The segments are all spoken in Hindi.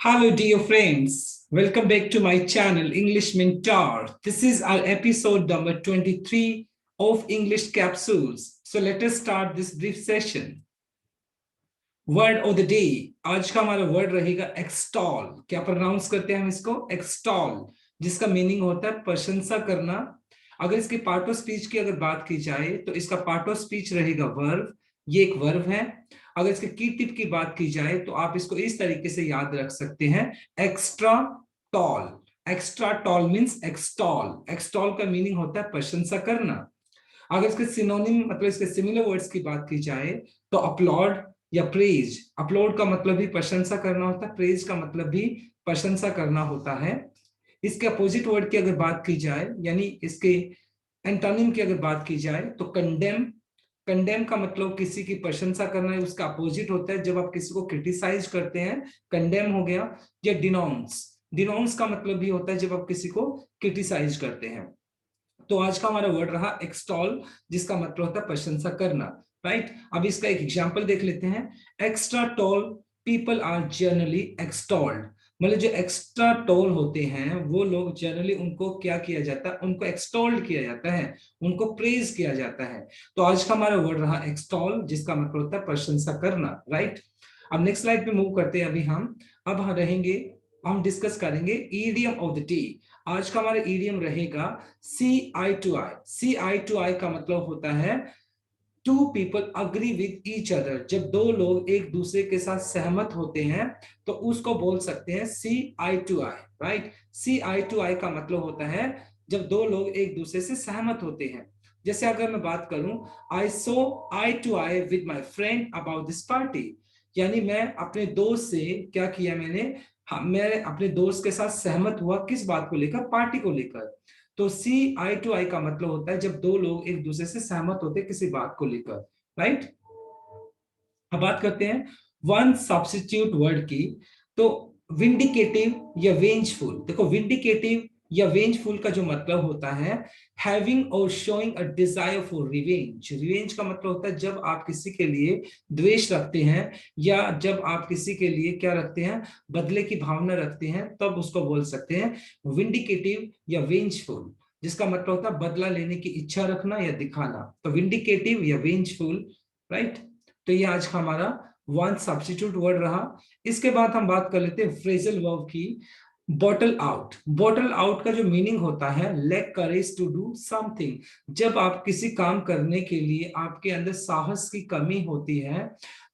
Hello, dear friends. Welcome back to my channel, English Mentor. This is our episode number 23 of English Capsules. So let us start this brief session. Word of the day, आज का हमारा वर्ड रहेगा एक्सटॉल। क्या प्रोनाउंस करते हैं हम इसको? एक्सटॉल, जिसका मीनिंग होता है प्रशंसा करना। अगर इसके पार्ट ऑफ स्पीच की अगर बात की जाए तो इसका पार्ट ऑफ स्पीच रहेगा वर्ब। ये एक वर्ब है। अगर इसके की टिप की बात की जाए तो आप इसको इस तरीके से याद रख सकते हैं, extra tall. Extra tall means extol. Extol का मीनिंग होता है प्रशंसा करना। अगर इसके सिनोनिम मतलब इसके सिमिलर वर्ड्स की बात की जाए तो अपलॉड या प्रेज। अपलोड का मतलब भी प्रशंसा करना होता है, प्रेज का मतलब भी प्रशंसा करना होता है। इसके अपोजिट वर्ड की अगर बात की जाए, यानी इसके एंटोनिम की अगर बात की जाए तो कंडेम। कंडेम का मतलब किसी की प्रशंसा करना है, उसका अपोजिट होता है जब आप किसी को क्रिटिसाइज करते हैं, कंडेम हो गया। या डिनोंस। डिनोंस का मतलब भी होता है जब आप किसी को क्रिटिसाइज करते हैं। तो आज का हमारा वर्ड रहा एक्सटॉल, जिसका मतलब होता है प्रशंसा करना, राइट। अब इसका एक एग्जांपल देख लेते हैं। Extra tall people are generally extolled. मतलब जो एक्स्ट्रा टॉल होते हैं वो लोग जनरली उनको क्या किया जाता है? उनको एक्सटॉल्ड किया जाता है, उनको प्रेज किया जाता है। तो आज का हमारा वर्ड रहा एक्सटॉल, जिसका मतलब होता है प्रशंसा करना, राइट। अब नेक्स्ट स्लाइड पे मूव करते हैं अभी हम। अब हम रहेंगे, हम डिस्कस करेंगे ईडियम ऑफ द डे। आज का हमारा ईडियम रहेगा सी eye to I. C eye to eye का मतलब होता है two people agree with each other. जब दो लोग एक दूसरे के साथ सहमत होते हैं तो उसको बोल सकते हैं see eye to eye, right. See eye to eye का मतलब होता है जब दो लोग एक दूसरे से सहमत होते हैं। जैसे अगर मैं बात करूं, I saw eye to eye with my friend about this party. यानी मैं अपने दोस्त से क्या किया मैंने, हाँ, मैं अपने दोस्त के साथ सहमत हुआ किस बात को लेकर? पार्टी को लेकर। तो सी आई टू आई का मतलब होता है जब दो लोग एक दूसरे से सहमत होते हैं किसी बात को लेकर, राइट। अब बात करते हैं वन सब्स्टिट्यूट वर्ड की। तो विंडिकेटिव या वेंजफुल। देखो, विंडिकेटिव या वेंजफुल का जो मतलब होता है हैविंग और showing a desire for revenge. Revenge का मतलब होता है जब आप किसी के लिए द्वेष रखते हैं या जब आप किसी के लिए क्या रखते हैं? बदले की भावना रखते हैं, तब उसको बोल सकते हैं विंडिकेटिव या वेंजफुल, जिसका मतलब होता है बदला लेने की इच्छा रखना या दिखाना। तो विंडिकेटिव या वेंजफुल, राइट। तो ये आज का हमारा वन सब्स्टिट्यूट वर्ड रहा। इसके बाद हम बात कर लेते हैं फ्रेजल वर्ब की। Bottle out. बॉटल आउट का जो मीनिंग होता है lack courage to do something. जब आप किसी काम करने के लिए आपके अंदर साहस की कमी होती है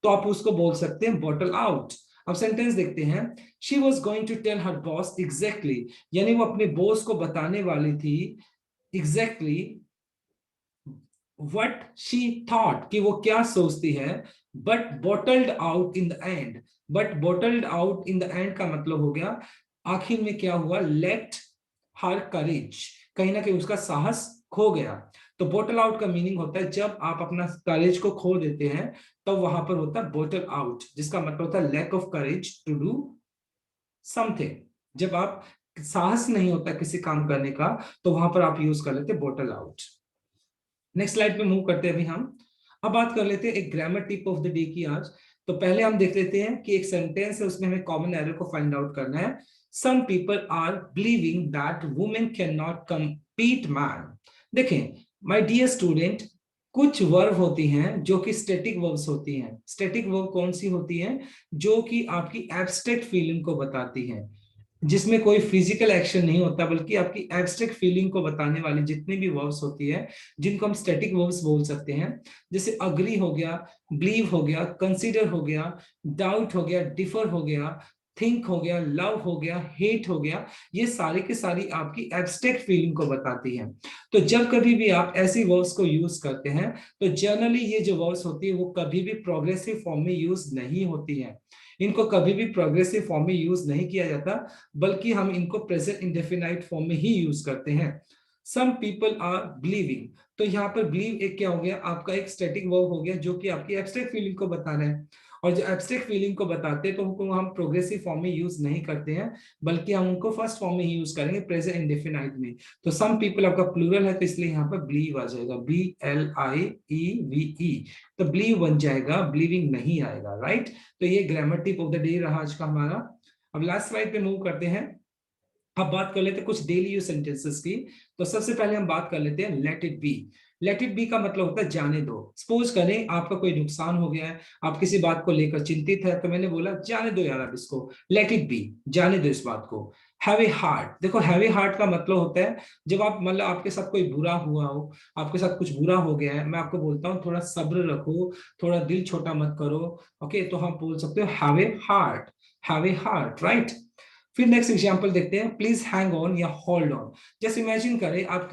तो आप उसको बोल सकते हैं बॉटल आउट। अब सेंटेंस देखते हैं। She was going to tell her boss exactly. यानी वो अपने बॉस को बताने वाली थी एग्जैक्टली what she thought, कि वो क्या सोचती है, but bottled out in the end। but bottled out in the end का मतलब हो गया आखिर में क्या हुआ? let her courage, कहीं ना कहीं उसका साहस खो गया। तो बोटल आउट का मीनिंग होता है जब आप अपना करेज को खो देते हैं तो वहां पर होता है बोटल आउट, जिसका मतलब होता है lack of courage to do something. जब आप साहस नहीं होता किसी काम करने का तो वहां पर आप यूज कर लेते बोटल आउट। नेक्स्ट स्लाइड पे मूव करते हैं अभी हम। अब बात कर लेते हैं एक grammar tip of the day की आज। तो पहले हम देख लेते हैं कि एक सेंटेंस है, उसमें हमें कॉमन एरर को फाइंड आउट करना है। Some people are believing that women cannot compete कम्पीट मैन। देखें माय डियर स्टूडेंट, कुछ वर्ब होती हैं जो कि स्टैटिक वर्ब्स होती हैं। स्टैटिक वर्ब कौन सी होती हैं? जो कि आपकी एब्स्ट्रैक्ट फीलिंग को बताती हैं, जिसमें कोई फिजिकल एक्शन नहीं होता बल्कि आपकी एब्स्ट्रैक्ट फीलिंग को बताने वाली जितनी भी वर्ब्स होती है, जिनको हम स्टैटिक वर्ब्स बोल सकते हैं। जैसे अग्री हो गया, बिलीव हो गया, कंसीडर हो गया, डाउट हो गया, डिफर हो गया, थिंक हो गया, लव हो गया, हेट हो गया। ये सारी की सारी आपकी एब्स्ट्रैक्ट फीलिंग को बताती है। तो जब कभी भी आप ऐसी वर्ब्स को यूज करते हैं तो जनरली ये जो वर्ब्स होती है वो कभी भी प्रोग्रेसिव फॉर्म में यूज नहीं होती है। इनको कभी भी प्रोग्रेसिव फॉर्म में यूज नहीं किया जाता, बल्कि हम इनको प्रेजेंट इंडेफिनाइट फॉर्म में ही यूज करते हैं। Some people are believing. तो यहाँ पर बिलीव एक क्या हो गया? आपका एक स्टैटिक वर्ब हो गया जो कि आपकी एब्स्ट्रैक्ट फीलिंग को बता रहा है। और जो एब्स्ट्रैक्ट फीलिंग को बताते हैं तो उनको हम प्रोग्रेसिव फॉर्म में यूज नहीं करते हैं, बल्कि हम उनको फर्स्ट फॉर्म में ही यूज करेंगे, प्रेजेंट इंडेफिनाइट में। तो सम पीपल आपका प्लूरल है तो इसलिए यहाँ पर बिलीव आ जाएगा, BLIEVE। तो बिलीव बन जाएगा, बिलीविंग नहीं आएगा, राइट। तो ये grammar tip of the day रहा आज का हमारा। अब लास्ट स्लाइड पे मूव करते हैं। अब बात कर लेते हैं कुछ डेली यूज सेंटेंसेस की। तो सबसे पहले हम बात कर लेते हैं let it be. Let it be का मतलब होता है जाने दो। सपोज करें आपका कोई नुकसान हो गया है, आप किसी बात को लेकर चिंतित है, तो मैंने बोला जाने दो यार, अब इसको लेट इट बी, जाने दो इस बात को। हैव ए हार्ट, देखो हैव ए हार्ट का मतलब होता है जब आप मतलब आपके साथ कोई बुरा हुआ हो, आपके साथ कुछ बुरा हो गया है, मैं आपको बोलता हूँ थोड़ा सब्र रखो, थोड़ा दिल छोटा मत करो। ओके, तो हम बोल सकते हो have a heart, have a heart, right. फिर नेक्स्ट एग्जांपल देखते हैं, प्लीज हैंग ऑन या होल्ड ऑन। जैसे इमेजिन करें आप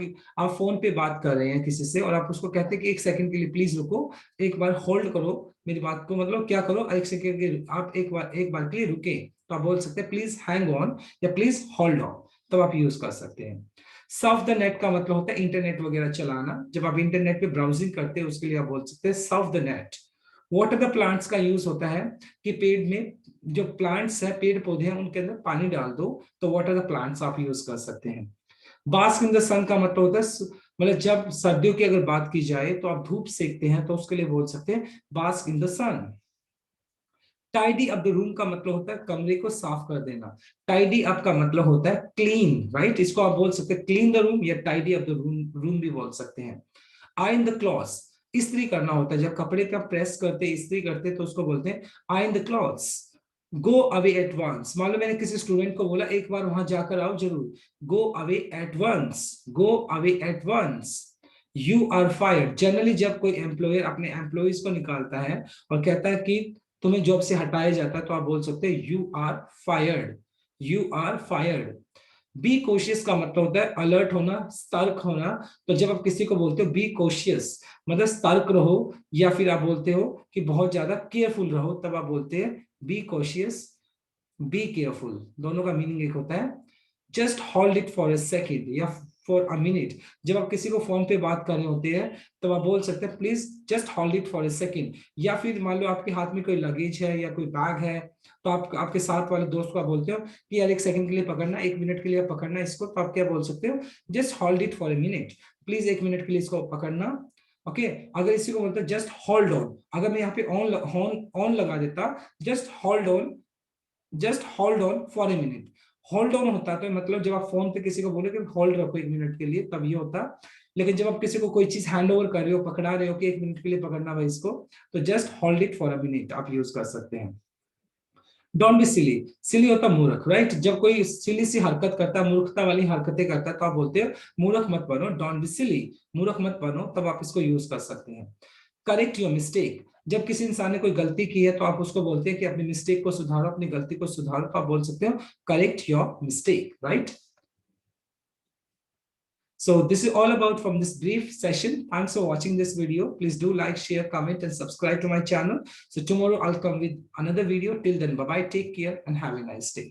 फोन पे बात कर रहे हैं किसी से और आप उसको कहते हैं कि एक सेकंड के लिए प्लीज रुको, एक बार होल्ड करो मेरी बात को, मतलब क्या करो, एक सेकंड के आप एक बार के लिए रुके, तो आप बोल सकते हैं प्लीज हैंग ऑन या प्लीज होल्ड ऑन, तब आप यूज कर सकते हैं। सर्फ द नेट का मतलब होता है इंटरनेट वगैरह चलाना, जब आप इंटरनेट पे ब्राउजिंग करते हैं उसके लिए आप बोल सकते हैं Surf the net. Water the plants का यूज होता है कि पेड़ में जो प्लांट्स है, पेड़ पौधे हैं, उनके अंदर पानी डाल दो, तो वाटर द प्लांट्स आप यूज कर सकते हैं। बास्क इन द सन का मतलब होता है मतलब जब सर्दियों की अगर बात की जाए तो आप धूप सेकते हैं, तो उसके लिए बोल सकते हैं bask in the sun. Tidy up the room का मतलब होता है कमरे को साफ कर देना। टाइडी अप का मतलब होता है क्लीन, राइट, इसको आप बोल सकते हैं क्लीन द रूम या tidy up the room, room भी बोल सकते हैं। आई इन द क्लॉथ्स, इस्त्री करना होता है, जब कपड़े का प्रेस करते इस्त्री करते तो उसको बोलते हैं I in the clothes. Go away at once, मान लो मैंने किसी स्टूडेंट को बोला एक बार वहां जाकर आओ जरूर, go away at once, go away at once. You are fired, generally जब कोई एम्प्लॉयर अपने एम्प्लॉइज को निकालता है और कहता है कि तुम्हें जॉब से हटाया जाता है, तो आप बोल सकते हैं you are fired, you are fired. Be cautious का मतलब होता है अलर्ट होना, सतर्क होना, तो जब आप किसी को बोलते हो बी कोशियस मतलब सतर्क रहो, या फिर आप बोलते हो कि बहुत ज्यादा केयरफुल रहो, तब आप बोलते हैं बी कोशियस, बी केयरफुल, दोनों का मीनिंग एक होता है। Just hold it for a second या फॉर अ मिनट, जब आप किसी को फोन पे बात कर रहे होते हैं तो आप बोल सकते हैं please just hold it for a second. या फिर मान लो आपके हाथ में कोई लगेज है या कोई बैग है, तो आप आपके साथ वाले दोस्त को आप बोलते हो कि यार एक सेकंड के लिए पकड़ना, एक मिनट के लिए पकड़ना इसको, तो आप क्या बोल सकते हो just hold it for a minute, please एक मिनट के लिए इसको पकड़ना। ओके, अगर इसी को बोलते हैं जस्ट होल्ड ऑन, अगर मैं यहाँ पे ऑन ऑन लगा देता, just hold on, just hold on for a minute. Hold on होता है तो मतलब जब आप फोन पे किसी को बोले कि होल्ड रखो एक मिनट के लिए, तब ये होता। लेकिन जब आप किसी को कोई चीज हैंड ओवर कर रहे हो, पकड़ा रहे हो कि एक मिनट के लिए पकड़ना भाई इसको, तो just hold it for a minute आप यूज कर सकते हैं। डोंट बी सिली, सिली होता मूर्ख, राइट, जब कोई सिली सी हरकत करता है, मूर्खता वाली हरकतें करता है, तो आप बोलते हो मूर्ख मत बनो, डोंट बी सिली, मूर्ख मत बनो, तब आप इसको यूज कर सकते हैं। करेक्ट योर मिस्टेक, जब किसी इंसान ने कोई गलती की है तो आप उसको बोलते हैं कि अपनी मिस्टेक को सुधारो, अपनी गलती को सुधारो, तो आप बोल सकते हो correct your mistake, right. So this is all about from this brief session. Thanks for watching this video. Please do like, share, comment, and subscribe to my channel. So tomorrow I'll come with another video. Till then, bye bye, take care, and have a nice day.